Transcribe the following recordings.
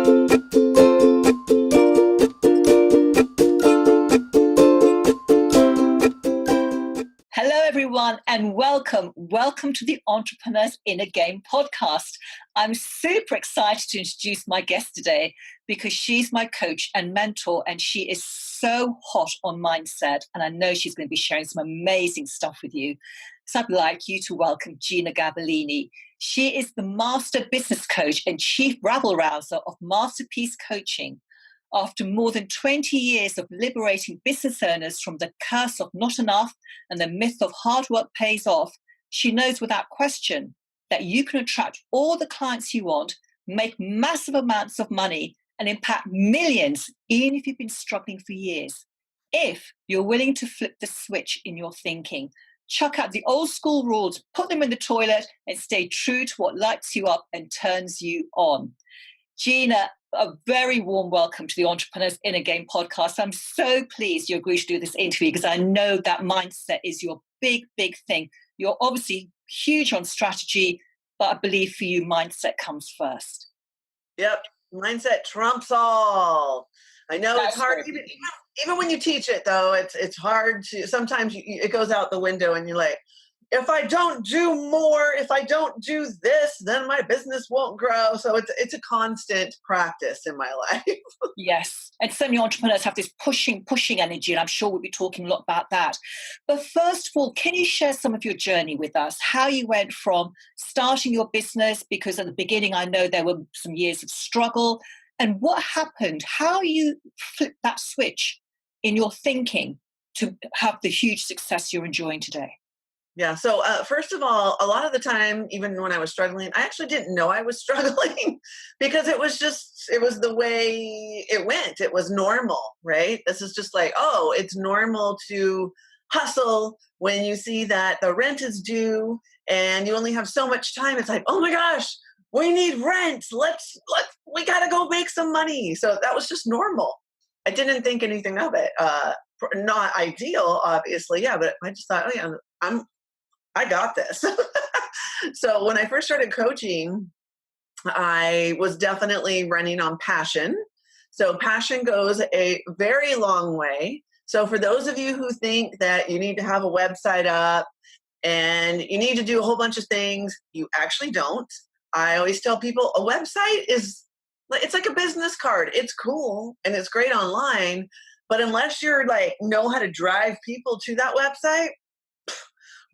Hello, everyone, and welcome. Welcome to the Entrepreneur's Inner Game podcast. I'm super excited to introduce my guest today because she's my coach and mentor, and she is so hot on mindset. And I know she's going to be sharing some amazing stuff with you. So I'd like you to welcome Jeanna Gabellini. She is the master business coach and chief rabble rouser of MasterPeace Coaching. After more than 20 years of liberating business owners from the curse of not enough and the myth of hard work pays off, she knows without question that you can attract all the clients you want, make massive amounts of money, and impact millions, even if you've been struggling for years. If you're willing to flip the switch in your thinking, chuck out the old school rules, put them in the toilet, and stay true to what lights you up and turns you on. Jeanna, a very warm welcome to the Entrepreneur's Inner Game podcast. I'm so pleased you agreed to do this interview because I know that mindset is your big, big thing. You're obviously huge on strategy, but I believe for you, mindset comes first. Yep. Mindset trumps all. I know it's hard. Even when you teach it, though, it's hard to, sometimes it goes out the window and you're like, if I don't do more, if I don't do this, then my business won't grow. So it's a constant practice in my life. Yes. And so many entrepreneurs have this pushing energy, and I'm sure we'll be talking a lot about that. But first of all, can you share some of your journey with us? How you went from starting your business, because at the beginning, I know there were some years of struggle, and what happened? How you flipped that switch in your thinking to have the huge success you're enjoying today? Yeah. So first of all, a lot of the time, even when I was struggling, I actually didn't know I was struggling because it was the way it went. It was normal, right? This is just like, oh, it's normal to hustle when you see that the rent is due and you only have so much time. It's like, oh my gosh, we need rent. We got to go make some money. So that was just normal. I didn't think anything of it. Not ideal, obviously. Yeah. But I just thought, oh yeah, I got this. So when I first started coaching, I was definitely running on passion. So passion goes a very long way. So for those of you who think that you need to have a website up and you need to do a whole bunch of things, you actually don't. I always tell people a website it's like a business card. It's cool and it's great online, but unless you're know how to drive people to that website,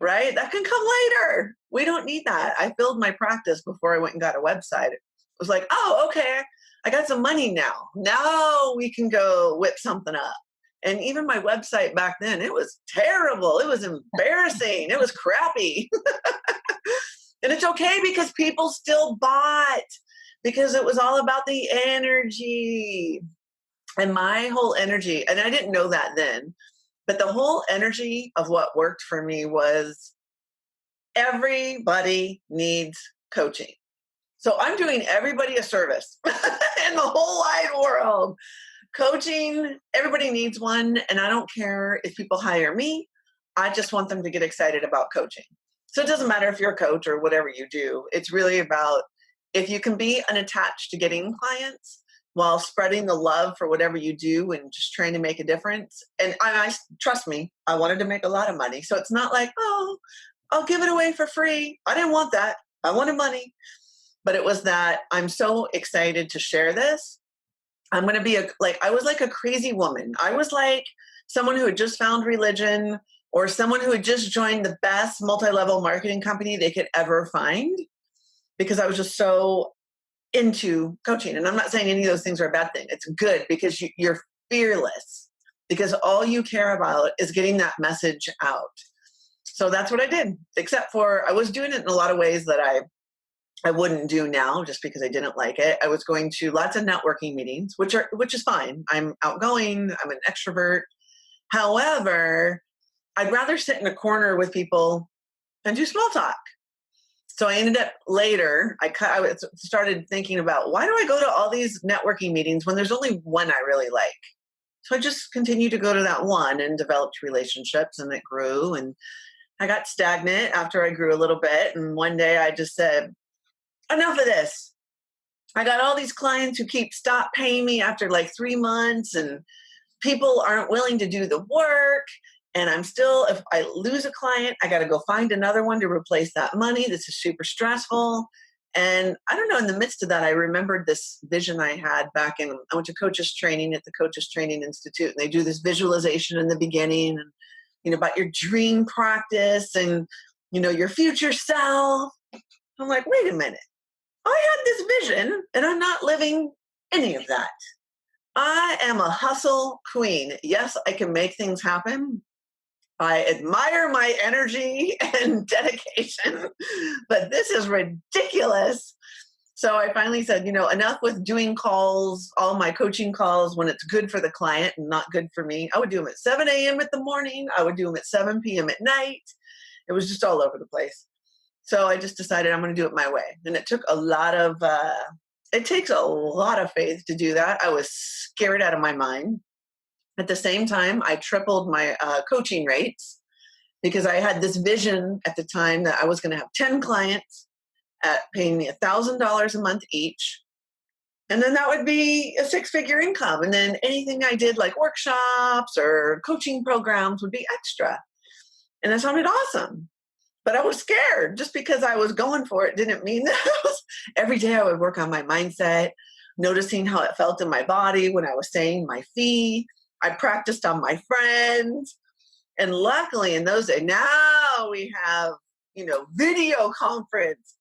right? That can come later. We don't need that. I filled my practice before I went and got a website. It was like, oh, okay, I got some money now. Now we can go whip something up. And even my website back then, it was terrible. It was embarrassing. It was crappy. And it's okay because people still bought because it was all about the energy. And my whole energy, and I didn't know that then, but the whole energy of what worked for me was everybody needs coaching. So I'm doing everybody a service in the whole wide world. Coaching, everybody needs one. And I don't care if people hire me. I just want them to get excited about coaching. So it doesn't matter if you're a coach or whatever you do. It's really about if you can be unattached to getting clients while spreading the love for whatever you do and just trying to make a difference. And I trust me, I wanted to make a lot of money. So it's not like, oh, I'll give it away for free. I didn't want that. I wanted money. But it was that I'm so excited to share this. I'm going to be I was like a crazy woman. I was like someone who had just found religion or someone who had just joined the best multi-level marketing company they could ever find because I was just so into coaching. And I'm not saying any of those things are a bad thing. It's good because you're fearless because all you care about is getting that message out. So that's what I did, except for I was doing it in a lot of ways that I wouldn't do now just because I didn't like it. I was going to lots of networking meetings, which is fine. I'm outgoing. I'm an extrovert. However, I'd rather sit in a corner with people and do small talk. So I ended up later, I started thinking about why do I go to all these networking meetings when there's only one I really like? So I just continued to go to that one and developed relationships and it grew. And I got stagnant after I grew a little bit. And one day I just said, enough of this. I got all these clients who stop paying me after like 3 months, and people aren't willing to do the work. And I'm still, if I lose a client, I got to go find another one to replace that money. This is super stressful. And I don't know, in the midst of that, I remembered this vision I had I went to coaches training at the Coaches Training Institute, and they do this visualization in the beginning, and, about your dream practice and, your future self. I'm like, wait a minute. I had this vision and I'm not living any of that. I am a hustle queen. Yes, I can make things happen. I admire my energy and dedication, but this is ridiculous. So I finally said, enough with doing calls, all my coaching calls when it's good for the client and not good for me. I would do them at 7 a.m. in the morning. I would do them at 7 p.m. at night. It was just all over the place. So I just decided I'm going to do it my way. And it took it takes a lot of faith to do that. I was scared out of my mind. At the same time, I tripled my coaching rates because I had this vision at the time that I was going to have 10 clients at paying me $1,000 a month each. And then that would be a 6-figure income. And then anything I did like workshops or coaching programs would be extra. And that sounded awesome. But I was scared. Just because I was going for it didn't mean that every day I would work on my mindset, noticing how it felt in my body when I was saying my fee. I practiced on my friends. And luckily in those days, now we have, video conference.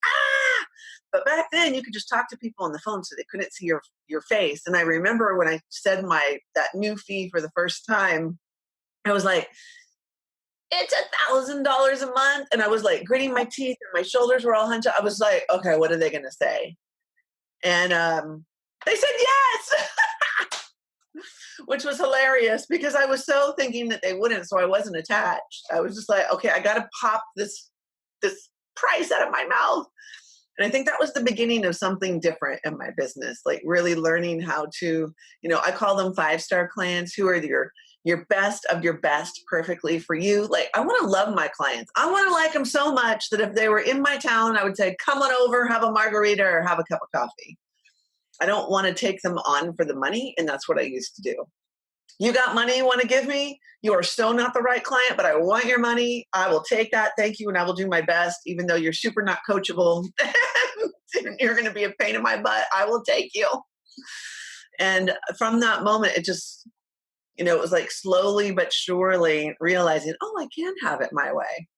But back then you could just talk to people on the phone so they couldn't see your face. And I remember when I said that new fee for the first time, I was like, it's $1,000 a month. And I was like gritting my teeth and my shoulders were all hunched up. I was like, okay, what are they going to say? And they said yes, which was hilarious because I was so thinking that they wouldn't. So I wasn't attached. I was just like, okay, I got to pop this price out of my mouth. And I think that was the beginning of something different in my business, like really learning how to, I call them 5-star clients who are your best of your best, perfectly for you. Like, I want to love my clients. I want to like them so much that if they were in my town, I would say, come on over, have a margarita or have a cup of coffee. I don't want to take them on for the money. And that's what I used to do. You got money you want to give me? You are so not the right client, but I want your money. I will take that. Thank you. And I will do my best, even though you're super not coachable. You're going to be a pain in my butt. I will take you. And from that moment, it just, it was like slowly but surely realizing, oh, I can have it my way.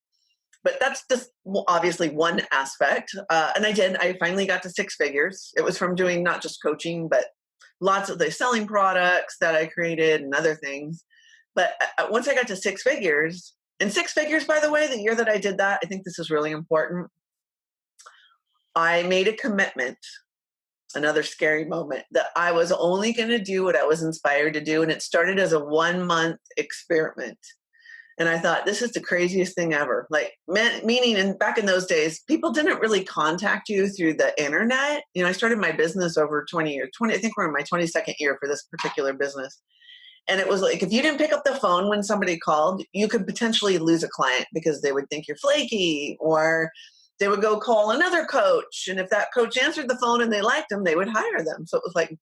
But that's just obviously one aspect. And I finally got to 6 figures. It was from doing not just coaching, but lots of the selling products that I created and other things. But once I got to 6 figures, and 6 figures, by the way, the year that I did that, I think this is really important. I made a commitment, another scary moment, that I was only going to do what I was inspired to do. And it started as a 1-month experiment. And I thought, this is the craziest thing ever. Like, meaning, back in those days, people didn't really contact you through the internet. I started my business over 20 years. I think we're in my 22nd year for this particular business. And it was like, if you didn't pick up the phone when somebody called, you could potentially lose a client because they would think you're flaky, or they would go call another coach. And if that coach answered the phone and they liked them, they would hire them. So it was like,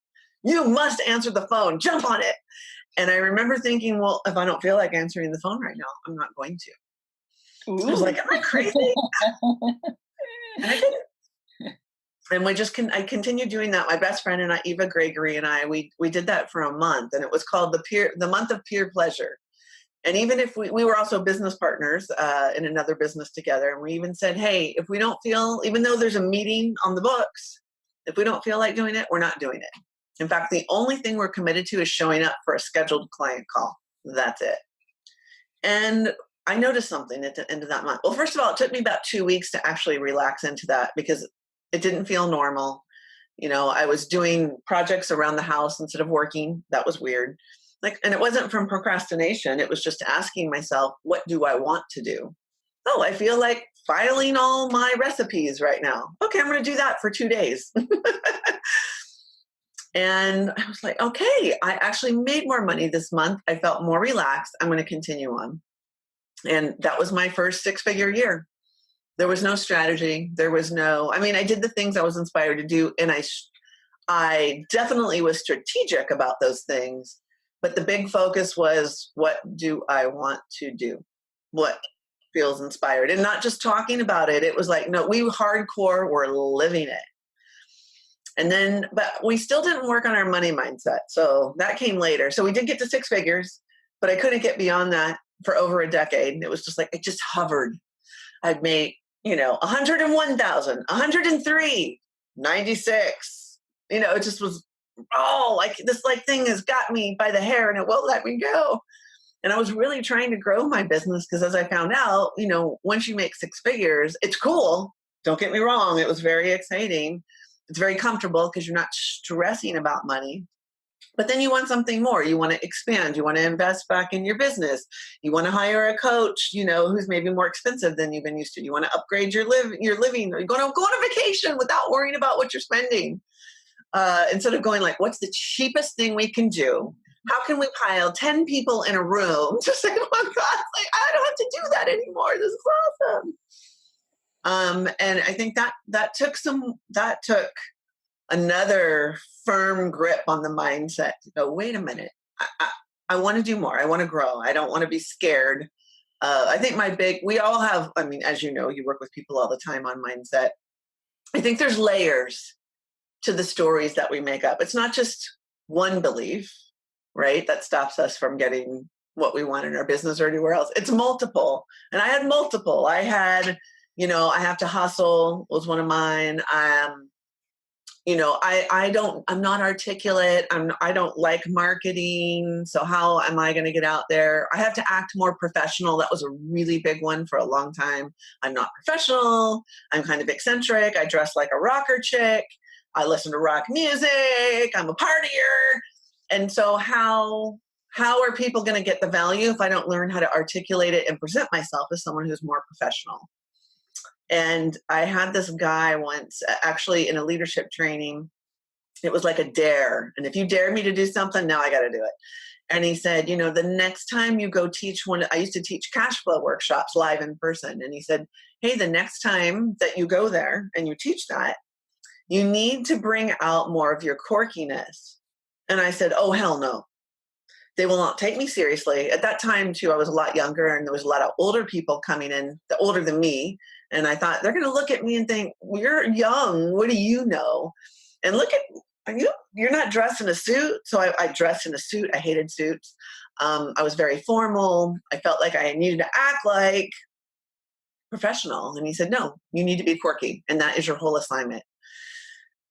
you must answer the phone, jump on it. And I remember thinking, well, if I don't feel like answering the phone right now, I'm not going to. So I was like, am I crazy? And I did it. And I continued doing that. My best friend and I, Eva Gregory, and I, we did that for a month, and it was called the month of peer pleasure. And even if we were also business partners in another business together, and we even said, hey, if we don't feel, even though there's a meeting on the books, if we don't feel like doing it, we're not doing it. In fact, the only thing we're committed to is showing up for a scheduled client call. That's it. And I noticed something at the end of that month. Well, first of all, it took me about 2 weeks to actually relax into that because it didn't feel normal. I was doing projects around the house instead of working. That was weird. And it wasn't from procrastination. It was just asking myself, what do I want to do? Oh, I feel like filing all my recipes right now. Okay, I'm going to do that for 2 days. And I was like, okay, I actually made more money this month. I felt more relaxed. I'm going to continue on. And that was my first 6-figure year. There was no strategy. There was I did the things I was inspired to do. And I definitely was strategic about those things, but the big focus was, what do I want to do? What feels inspired? And not just talking about it. It was like, no, we hardcore were living it. And then, but we still didn't work on our money mindset. So that came later. So we did get to 6 figures, but I couldn't get beyond that for over a decade. And it was just like, it just hovered. I'd made, 101,000, 103, 96. It just was, like this thing has got me by the hair and it won't let me go. And I was really trying to grow my business because, as I found out, once you make 6 figures, it's cool. Don't get me wrong. It was very exciting. It's very comfortable because you're not stressing about money. But then you want something more. You want to expand. You want to invest back in your business. You want to hire a coach, who's maybe more expensive than you've been used to. You want to upgrade your living. You're going to go on a vacation without worrying about what you're spending. Instead of going like, what's the cheapest thing we can do? How can we pile 10 people in a room to say, oh my God, I don't have to do that anymore. This is awesome. And I think that took another firm grip on the mindset to go, wait a minute, I want to do more. I want to grow. I don't want to be scared. I think we all have, as you know, you work with people all the time on mindset. I think there's layers to the stories that we make up. It's not just one belief, right, that stops us from getting what we want in our business or anywhere else. It's multiple. And I had multiple. I had, I have to hustle was one of mine. I'm not articulate. I don't like marketing. So how am I going to get out there? I have to act more professional. That was a really big one for a long time. I'm not professional. I'm kind of eccentric. I dress like a rocker chick. I listen to rock music. I'm a partier. And so how are people going to get the value if I don't learn how to articulate it and present myself as someone who's more professional? And I had this guy once, actually in a leadership training. It was like a dare. And if you dare me to do something, now I got to do it. And he said, the next time you go teach I used to teach cash flow workshops live in person. And he said, hey, the next time that you go there and you teach that, you need to bring out more of your quirkiness. And I said, oh, hell no. They will not take me seriously. At that time, too, I was a lot younger, and there was a lot of older people coming in, older than me. And I thought, they're going to look at me and think, well, you're young. What do you know? And look at you. You're not dressed in a suit. So I dressed in a suit. I hated suits. I was very formal. I felt like I needed to act like professional. And he said, no, you need to be quirky. And that is your whole assignment.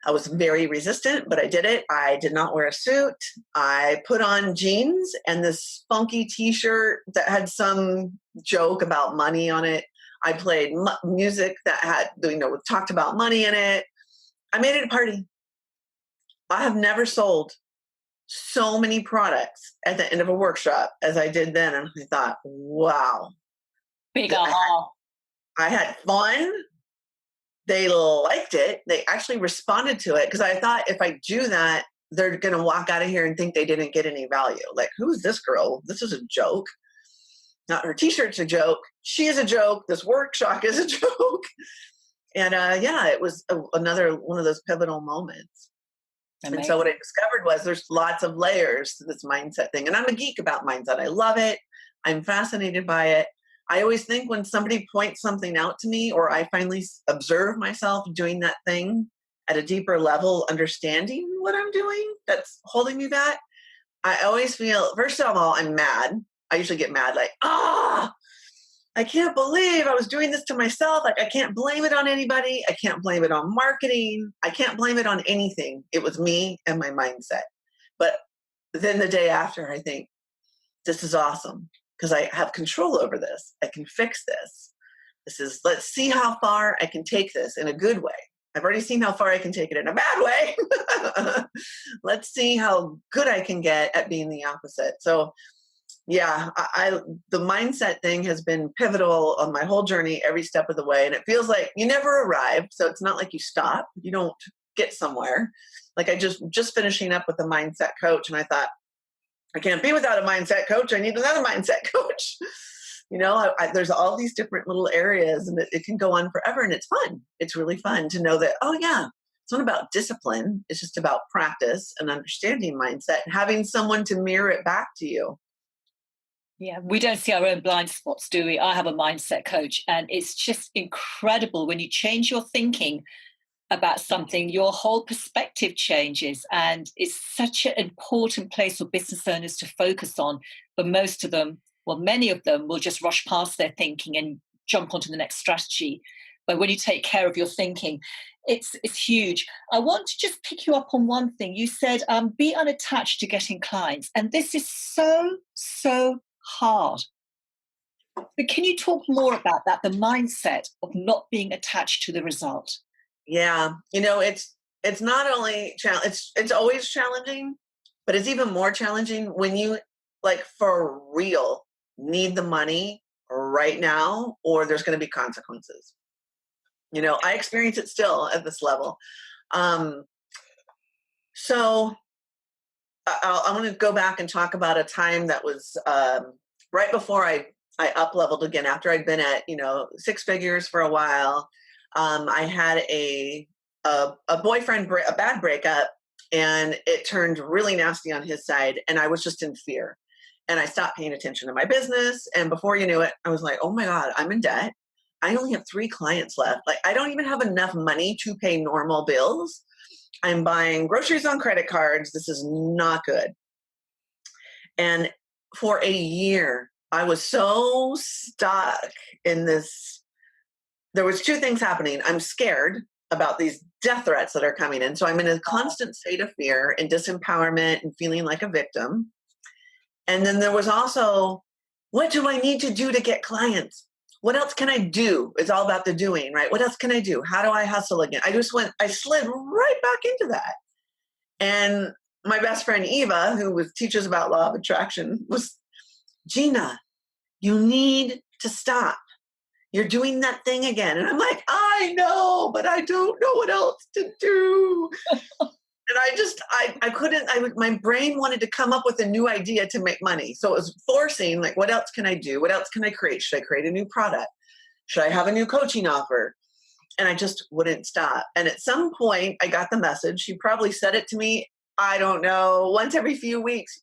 I was very resistant, but I did it. I did not wear a suit. I put on jeans and this funky t-shirt that had some joke about money on it. I played music that had, talked about money in it. I made it a party. I have never sold so many products at the end of a workshop as I did then. And I thought, wow. Big aha. I had fun. They liked it. They actually responded to it because I thought if I do that, they're going to walk out of here and think they didn't get any value. Like, who's this girl? This is a joke. Not her t-shirt's a joke. She is a joke. This workshop is a joke. And it was another one of those pivotal moments. Amazing. And so what I discovered was there's lots of layers to this mindset thing. And I'm a geek about mindset. I love it. I'm fascinated by it. I always think when somebody points something out to me, or I finally observe myself doing that thing at a deeper level, understanding what I'm doing that's holding me back, I always feel, first of all, I'm mad. I usually get mad, like, I can't believe I was doing this to myself. Like, I can't blame it on anybody. I can't blame it on marketing. I can't blame it on anything. It was me and my mindset. But then the day after, I think, this is awesome because I have control over this. I can fix this. Let's see how far I can take this in a good way. I've already seen how far I can take it in a bad way. Let's see how good I can get at being the opposite. So yeah, the mindset thing has been pivotal on my whole journey every step of the way. And it feels like you never arrive. So it's not like you stop. You don't get somewhere. Like I just finishing up with a mindset coach. And I thought, I can't be without a mindset coach. I need another mindset coach. There's all these different little areas and it can go on forever. And it's fun. It's really fun to know that, oh yeah, It's not about discipline. It's just about practice and understanding mindset and having someone to mirror it back to you. Yeah, we don't see our own blind spots, do we? I have a mindset coach, and it's just incredible when you change your thinking about something, your whole perspective changes. And it's such an important place for business owners to focus on. But most of them, well, many of them will just rush past their thinking and jump onto the next strategy. But when you take care of your thinking, it's huge. I want to just pick you up on one thing. You said, be unattached to getting clients. And this is so hard. But can you talk more about that, the mindset of not being attached to the result? Yeah, it's not only it's always challenging, but it's even more challenging when you like for real need the money right now, or there's going to be consequences. I experience it still at this level. So I want to go back and talk about a time that was right before I up leveled again after I'd been at 6 figures for a while. I had a boyfriend, a bad breakup, and it turned really nasty on his side. And I was just in fear, and I stopped paying attention to my business. And before you knew it, I was like, oh my God, I'm in debt. I only have 3 clients left. Like, I don't even have enough money to pay normal bills. I'm buying groceries on credit cards. This is not good. And for a year, I was so stuck in this. There was 2 things happening. I'm scared about these death threats that are coming in. So I'm in a constant state of fear and disempowerment and feeling like a victim. And then there was also, what do I need to do to get clients? What else can I do? It's all about the doing, right? What else can I do? How do I hustle again? I slid right back into that. And my best friend, Eva, who teaches about law of attraction, was, Jeanna, you need to stop. You're doing that thing again. And I'm like, I know, but I don't know what else to do. And I couldn't, my brain wanted to come up with a new idea to make money. So it was forcing, like, what else can I do? What else can I create? Should I create a new product? Should I have a new coaching offer? And I just wouldn't stop. And at some point I got the message. She probably said it to me, I don't know, once every few weeks.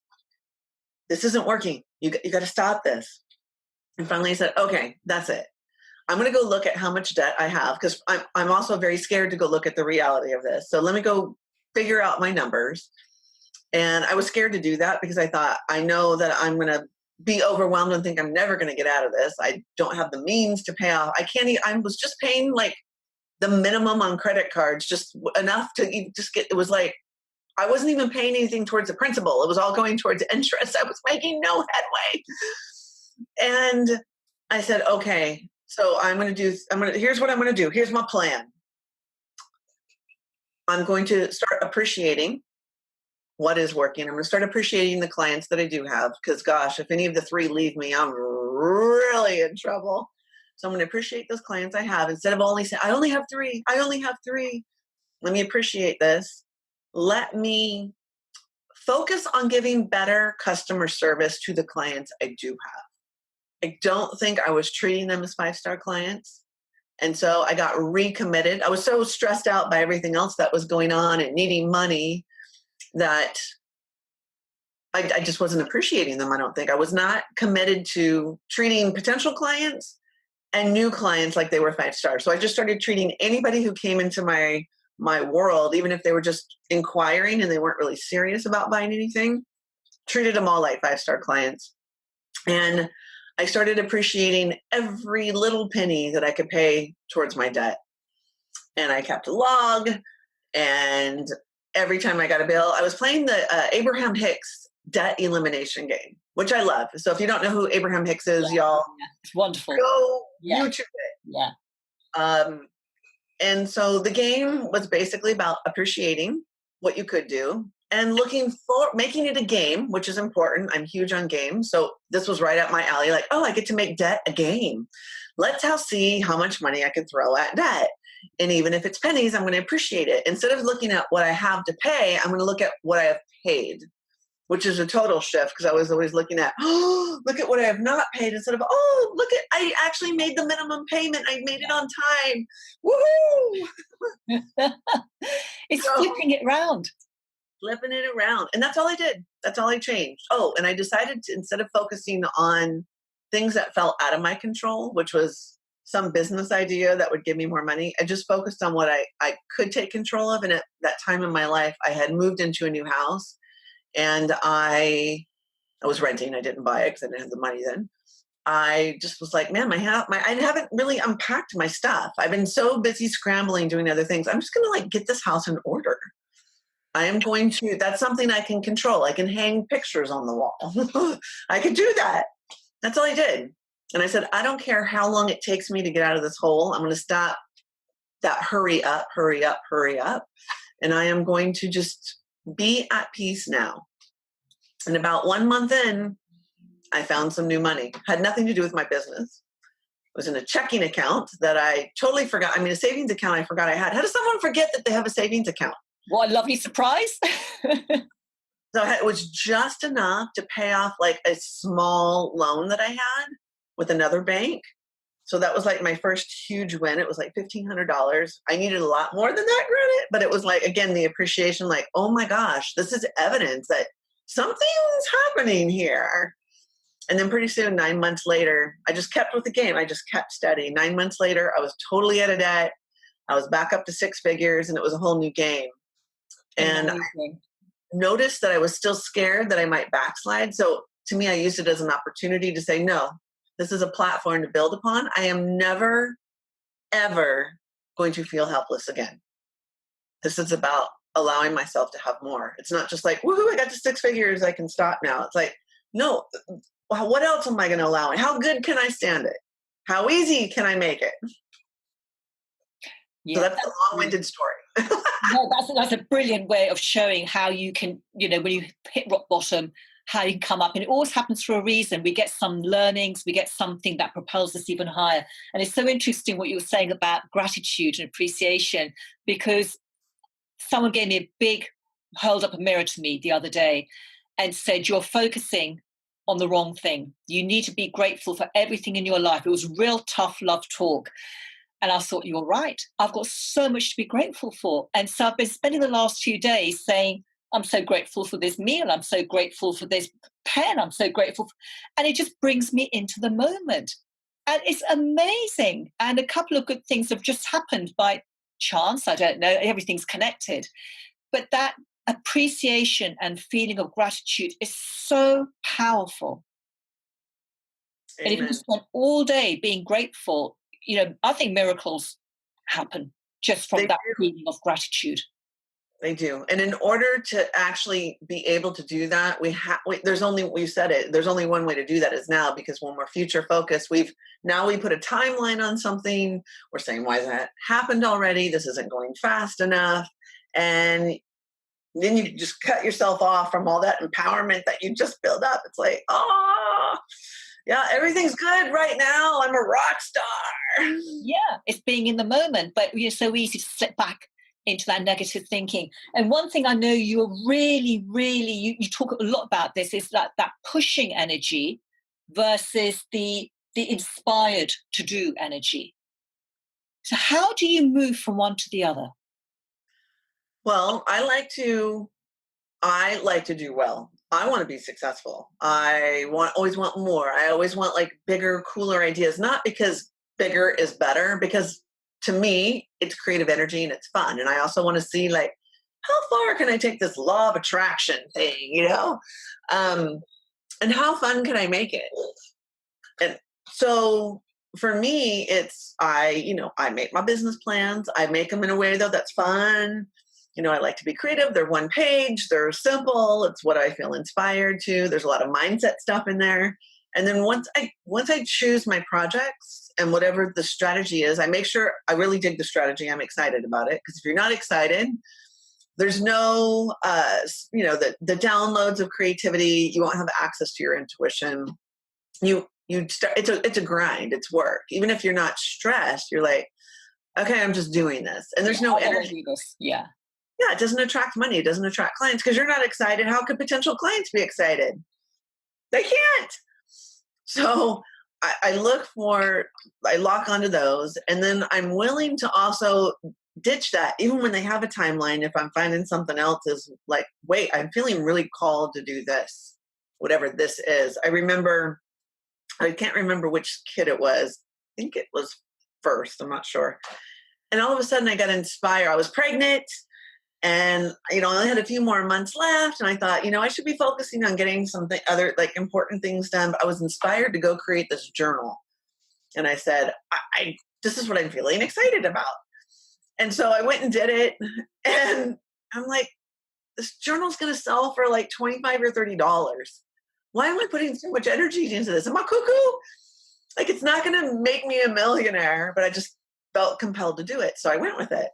This isn't working. You got to stop this. And finally I said, okay, that's it. I'm going to go look at how much debt I have, because I'm also very scared to go look at the reality of this. So let me go figure out my numbers. And I was scared to do that because I thought, I know that I'm going to be overwhelmed and think I'm never going to get out of this. I don't have the means to pay off. I was just paying like the minimum on credit cards, just enough to just get, it was like, I wasn't even paying anything towards the principal. It was all going towards interest. I was making no headway. And I said, okay, so here's what I'm going to do. Here's my plan. I'm going to start appreciating what is working. I'm going to start appreciating the clients that I do have, because gosh, if any of the 3 leave me, I'm really in trouble. So I'm going to appreciate those clients I have instead of only saying, I only have 3. Let me appreciate this. Let me focus on giving better customer service to the clients I do have. I don't think I was treating them as 5-star clients. And so I got recommitted. I was so stressed out by everything else that was going on and needing money that I just wasn't appreciating them. I don't think I was not committed to treating potential clients and new clients like they were 5 stars. So I just started treating anybody who came into my world, even if they were just inquiring and they weren't really serious about buying anything, treated them all like 5-star clients. And I started appreciating every little penny that I could pay towards my debt. And I kept a log, and every time I got a bill, I was playing the Abraham Hicks debt elimination game, which I love. So if you don't know who Abraham Hicks is, y'all, it's wonderful. Go YouTube it. Yeah. And so the game was basically about appreciating what you could do and looking for making it a game, which is important. I'm huge on games. So this was right up my alley. Like, oh, I get to make debt a game. Let's see how much money I can throw at debt. And even if it's pennies, I'm going to appreciate it. Instead of looking at what I have to pay, I'm going to look at what I have paid. which is a total shift because I was always looking at, oh, look at what I have not paid instead of, oh, look at, I actually made the minimum payment. I made it on time. Woohoo! It's flipping it around. Flipping it around. And that's all I did. That's all I changed. Oh, and I decided to, instead of focusing on things that fell out of my control, which was some business idea that would give me more money, I just focused on what I could take control of. And at that time in my life, I had moved into a new house and I was renting. I didn't buy it because I didn't have the money then. I just was like, man, I haven't really unpacked my stuff. I've been so busy scrambling, doing other things. I'm just going to like get this house in order. I am going to, that's something I can control. I can hang pictures on the wall. I could do that. That's all I did. And I said, I don't care how long it takes me to get out of this hole. I'm going to stop that hurry up, hurry up, hurry up. And I am going to just be at peace now. And about 1 month in, I found some new money. Had nothing to do with my business. It was in a checking account that I totally forgot. I mean, a savings account I forgot I had. How does someone forget that they have a savings account? What a lovely surprise. So it was just enough to pay off like a small loan that I had with another bank. So that was like my first huge win. It was like $1,500. I needed a lot more than that credit, but it was like, again, the appreciation, like, oh my gosh, this is evidence that something's happening here. And then pretty soon, 9 months later, I just kept with the game. I just kept steady. 9 months later, I was totally out of debt. I was back up to 6 figures and it was a whole new game. And I noticed that I was still scared that I might backslide. So to me, I used it as an opportunity to say, no, this is a platform to build upon. I am never, ever going to feel helpless again. This is about allowing myself to have more. It's not just like, woohoo, I got to 6 figures, I can stop now. It's like, no, what else am I going to allow? How good can I stand it? How easy can I make it? Yeah, so that's a long-winded story. No, that's a brilliant way of showing how you can, when you hit rock bottom, how you can come up. And it always happens for a reason. We get some learnings, we get something that propels us even higher. And it's so interesting what you were saying about gratitude and appreciation, because someone gave me a big, held up a mirror to me the other day and said, you're focusing on the wrong thing. You need to be grateful for everything in your life. It was real tough love talk. And I thought, you're right. I've got so much to be grateful for. And so I've been spending the last few days saying, I'm so grateful for this meal. I'm so grateful for this pen. I'm so grateful. And it just brings me into the moment. And it's amazing. And a couple of good things have just happened by chance. I don't know. Everything's connected. But that appreciation and feeling of gratitude is so powerful. Amen. And if you spend all day being grateful, I think miracles happen just from that feeling of gratitude. They do. And in order to actually be able to do that, there's only one way to do that is now, because when we're future focused, we put a timeline on something. We're saying, why has that happened already? This isn't going fast enough. And then you just cut yourself off from all that empowerment that you just built up. It's like, yeah, everything's good right now. I'm a rock star. Yeah, it's being in the moment, but it's so easy to slip back into that negative thinking. And one thing I know you're really, really, you talk a lot about this, is that pushing energy versus the inspired to do energy. So how do you move from one to the other? Well, I like to do well. I want to be successful. I always want more. I always want like bigger, cooler ideas, not because bigger is better, because to me, it's creative energy and it's fun. And I also want to see like, how far can I take this law of attraction thing, and how fun can I make it? And so for me, I make my business plans. I make them in a way though that's fun. I like to be creative. They're one page. They're simple. It's what I feel inspired to. There's a lot of mindset stuff in there. And then once I choose my projects and whatever the strategy is, I make sure I really dig the strategy. I'm excited about it, because if you're not excited, there's no, the downloads of creativity. You won't have access to your intuition. It's a grind. It's work. Even if you're not stressed, you're like, okay, I'm just doing this, and there's no energy. Yeah. Yeah, it doesn't attract money. It doesn't attract clients because you're not excited. How could potential clients be excited? They can't. So I lock onto those, and then I'm willing to also ditch that even when they have a timeline. If I'm finding something else is like, wait, I'm feeling really called to do this, whatever this is. I can't remember which kid it was. I think it was first. I'm not sure. And all of a sudden I got inspired. I was pregnant and, I only had a few more months left. And I thought, I should be focusing on getting something other like important things done. But I was inspired to go create this journal. And I said, this is what I'm feeling excited about. And so I went and did it. And I'm like, this journal's going to sell for like $25 or $30. Why am I putting so much energy into this? Am I cuckoo? Like, it's not going to make me a millionaire, but I just felt compelled to do it. So I went with it.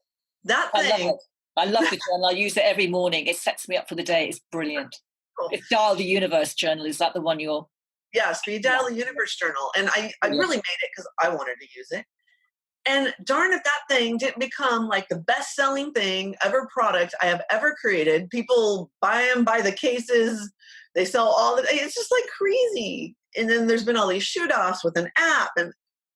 That thing. I love the journal. I use it every morning. It sets me up for the day. It's brilliant. Cool. It's Dial the Universe journal. Is that the one you're? Yeah, Speed Dial the Universe journal. And I really made it because I wanted to use it. And darn if that thing didn't become like the best-selling product I have ever created. People buy them by the cases. They sell it's just like crazy. And then there's been all these shoot-offs with an app.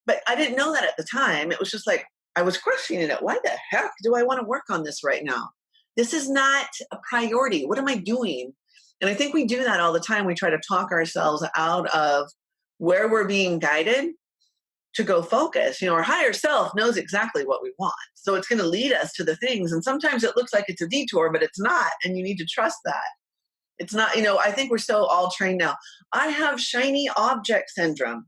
But I didn't know that at the time. It was just like, I was questioning it. Why the heck do I want to work on this right now? This is not a priority. What am I doing? And I think we do that all the time. We try to talk ourselves out of where we're being guided to go focus. Our higher self knows exactly what we want. So it's going to lead us to the things. And sometimes it looks like it's a detour, but it's not. And you need to trust that. It's not, I think we're so all trained now. I have shiny object syndrome.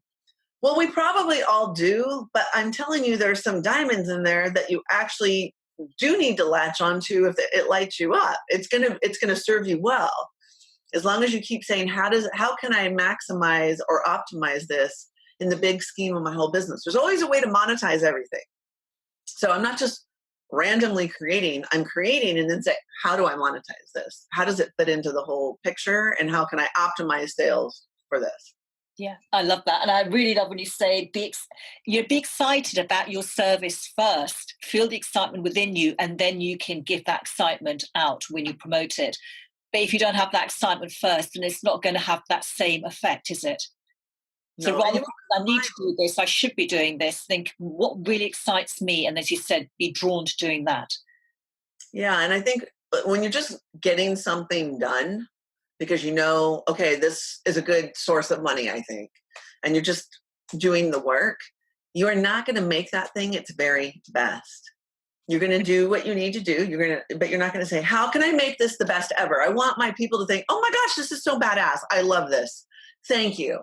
Well, we probably all do, but I'm telling you, there's some diamonds in there that you actually do need to latch onto if it lights you up. It's gonna serve you well. As long as you keep saying, how can I maximize or optimize this in the big scheme of my whole business? There's always a way to monetize everything. So I'm not just randomly creating, I'm creating and then say, how do I monetize this? How does it fit into the whole picture? And how can I optimize sales for this? Yeah, I love that. And I really love when you say be excited about your service first, feel the excitement within you, and then you can give that excitement out when you promote it. But if you don't have that excitement first, then it's not going to have that same effect, is it? So rather than I need to do this, I should be doing this, think what really excites me. And as you said, be drawn to doing that. Yeah. And I think when you're just getting something done, because okay, this is a good source of money, I think, and you're just doing the work, you are not going to make that thing its very best. You're going to do what you need to do. But you're not going to say, how can I make this the best ever? I want my people to think, oh my gosh, this is so badass. I love this. Thank you.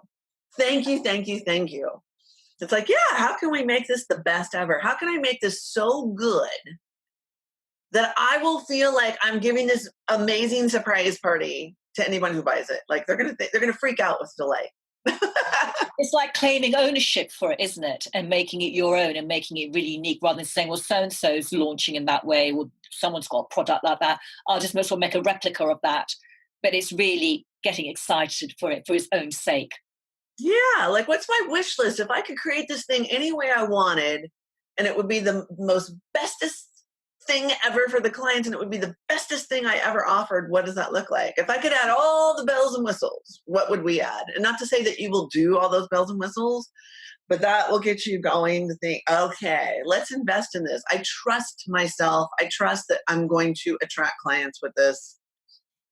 Thank you, thank you, thank you. It's like, yeah, how can we make this the best ever? How can I make this so good that I will feel like I'm giving this amazing surprise party to anyone who buys it? Like they're gonna freak out with delight. It's like claiming ownership for it, isn't it? And making it your own and making it really unique rather than saying, well, so-and-so's launching in that way, or someone's got a product like that. I'll just most well make a replica of that. But it's really getting excited for it for its own sake. Yeah, like what's my wish list? If I could create this thing any way I wanted, and it would be the most bestest thing ever for the clients, and it would be the bestest thing I ever offered, what does that look like? If I could add all the bells and whistles, what would we add? And not to say that you will do all those bells and whistles, but that will get you going to think, okay, let's invest in this. I trust myself. I trust that I'm going to attract clients with this.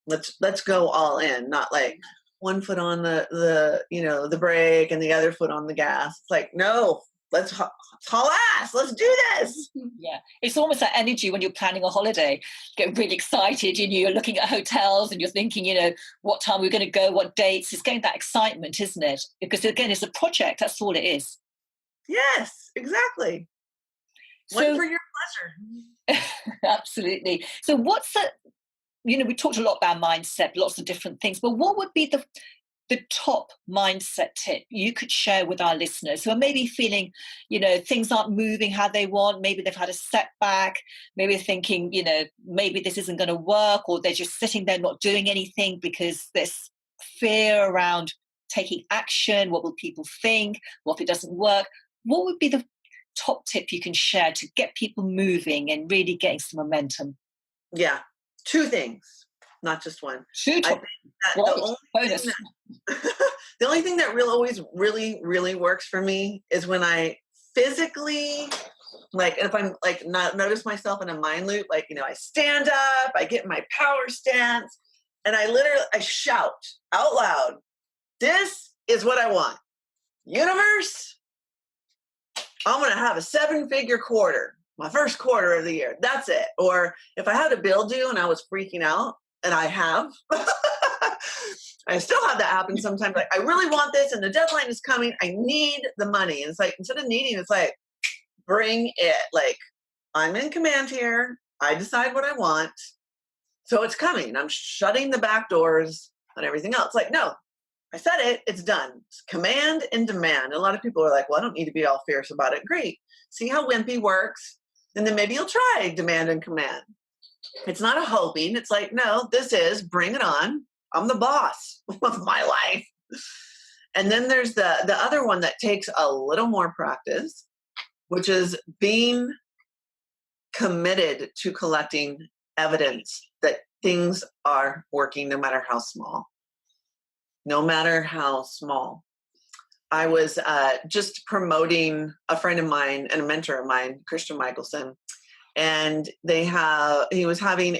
Let's go all in, not like one foot on the brake and the other foot on the gas. It's like, no, let's haul ass. Let's do this. Yeah. It's almost that energy when you're planning a holiday. You get really excited, you're looking at hotels and you're thinking, what time we're going to go, what dates. It's getting that excitement, isn't it? Because again, it's a project. That's all it is. Yes, exactly. One for your pleasure. Absolutely. So what's we talked a lot about mindset, lots of different things, but what would be the top mindset tip you could share with our listeners who are maybe feeling, things aren't moving how they want, maybe they've had a setback, maybe they're thinking, maybe this isn't going to work, or they're just sitting there not doing anything because there's fear around taking action. What will people think? What if it doesn't work? What would be the top tip you can share to get people moving and really getting some momentum? Yeah. Two things, not just one. Two I think that the only bonus. thing that, the only thing that always really, really works for me is when I physically, like, if I'm like not notice myself in a mind loop, like, I stand up, I get in my power stance, and I shout out loud, this is what I want. Universe, I'm going to have a 7-figure quarter, my first quarter of the year. That's it. Or if I had a bill due and I was freaking out, and I have, I still have that happen sometimes. Like, I really want this and the deadline is coming. I need the money. And it's like, instead of needing, it's like, bring it. Like, I'm in command here. I decide what I want. So it's coming. I'm shutting the back doors and everything else. Like, no, I said it, it's done. It's command and demand. A lot of people are like, well, I don't need to be all fierce about it. Great. See how wimpy works. And then maybe you'll try demand and command. It's not a hoping. It's like, no, this is bring it on. I'm the boss of my life. And then there's the other one that takes a little more practice, which is being committed to collecting evidence that things are working no matter how small. No matter how small. I was just promoting a friend of mine and a mentor of mine, Christian Michelson, and he was having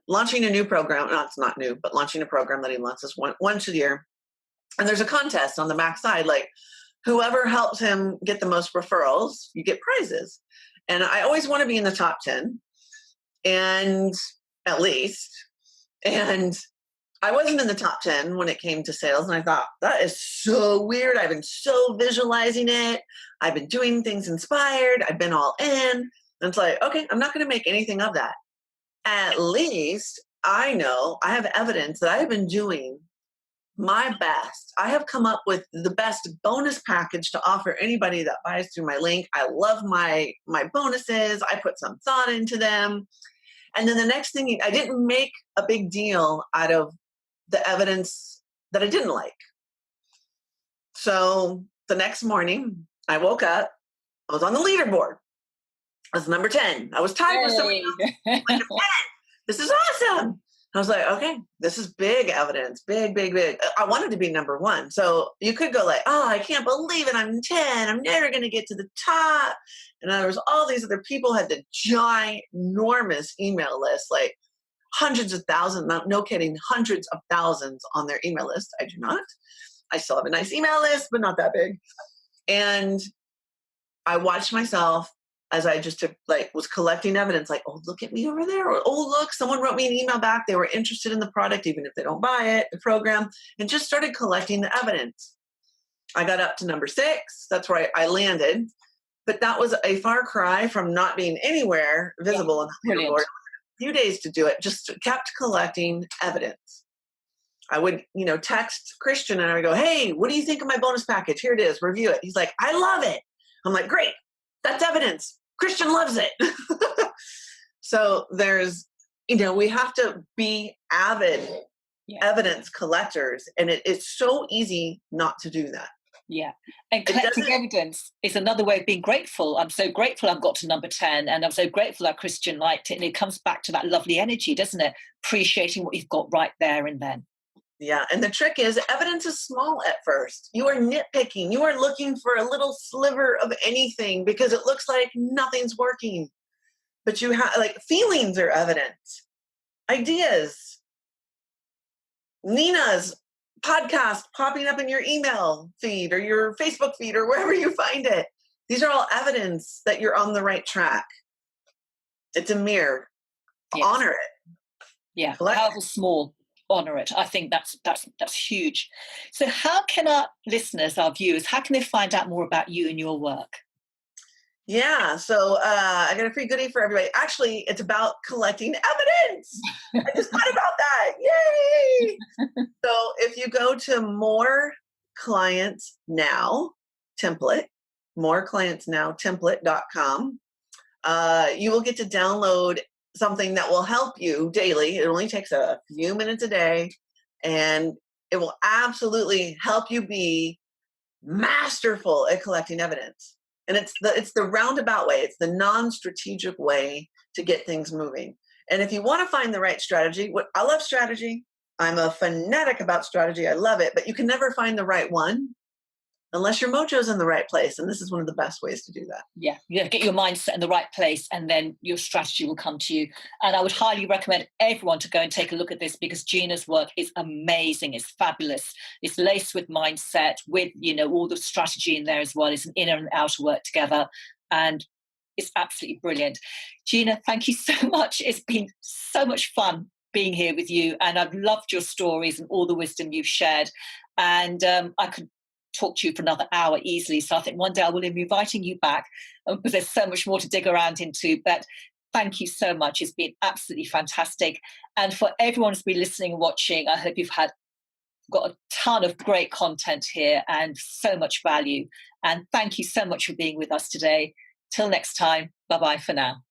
launching a new program. No, it's not new, but launching a program that he launches once a year. And there's a contest on the back side, like whoever helps him get the most referrals, you get prizes. And I always want to be in the top 10, and at least. And I wasn't in the top 10 when it came to sales. And I thought, that is so weird. I've been so visualizing it. I've been doing things inspired. I've been all in. And it's like, okay, I'm not going to make anything of that. At least I know I have evidence that I have been doing my best. I have come up with the best bonus package to offer anybody that buys through my link. I love my bonuses. I put some thought into them. And then the next thing, I didn't make a big deal out of the evidence that I didn't like. So the next morning, I woke up, I was on the leaderboard. I was number 10. I was tied with somebody else. Like, this is awesome. I was like, okay, this is big evidence, big, big, big. I wanted to be number 1. So you could go like, oh, I can't believe it. I'm 10. I'm never going to get to the top. And there was all these other people had the ginormous email list, like hundreds of thousands, no kidding, hundreds of thousands on their email list. I do not. I still have a nice email list, but not that big. And I watched myself as I just was collecting evidence, like, oh, look at me over there. Or, oh, look, someone wrote me an email back. They were interested in the product, even if they don't buy it, the program, and just started collecting the evidence. I got up to number 6. That's where I landed. But that was a far cry from not being anywhere visible in the leaderboard. A few days to do it, just kept collecting evidence. I would, text Christian and I would go, hey, what do you think of my bonus package? Here it is, review it. He's like, I love it. I'm like, great, that's evidence. Christian loves it. So there's, we have to be avid evidence collectors, and it's so easy not to do that. Yeah. And collecting evidence is another way of being grateful. I'm so grateful I've got to number 10, and I'm so grateful that Christian liked it. And it comes back to that lovely energy, doesn't it? Appreciating what you've got right there and then. Yeah. And the trick is evidence is small at first. You are nitpicking. You are looking for a little sliver of anything because it looks like nothing's working. But you have feelings are evidence. Ideas. Nina's podcast popping up in your email feed or your Facebook feed or wherever you find it. These are all evidence that you're on the right track. It's a mirror. Yes. Honor it. Yeah. However small, honor it. I think that's huge. So how can our listeners, our viewers, how can they find out more about you and your work? Yeah, so I got a free goodie for everybody. Actually, it's about collecting evidence. I just thought about that. Yay! So if you go to More Clients Now template, moreclientsnowtemplate.com, you will get to download something that will help you daily. It only takes a few minutes a day, and it will absolutely help you be masterful at collecting evidence. And it's the roundabout way. It's the non-strategic way to get things moving. And if you want to find the right strategy, I love strategy. I'm a fanatic about strategy. I love it, but you can never find the right one unless your mojo's in the right place. And this is one of the best ways to do that. Yeah, get your mindset in the right place, and then your strategy will come to you. And I would highly recommend everyone to go and take a look at this, because Jeanna's work is amazing. It's fabulous. It's laced with mindset, with, all the strategy in there as well. It's an inner and outer work together. And it's absolutely brilliant. Jeanna, thank you so much. It's been so much fun being here with you. And I've loved your stories and all the wisdom you've shared. And I could talk to you for another hour easily. So I think one day I will be inviting you back, because there's so much more to dig around into. But thank you so much. It's been absolutely fantastic. And for everyone who's been listening and watching, I hope you've got a ton of great content here and so much value. And thank you so much for being with us today. Till next time, bye-bye for now.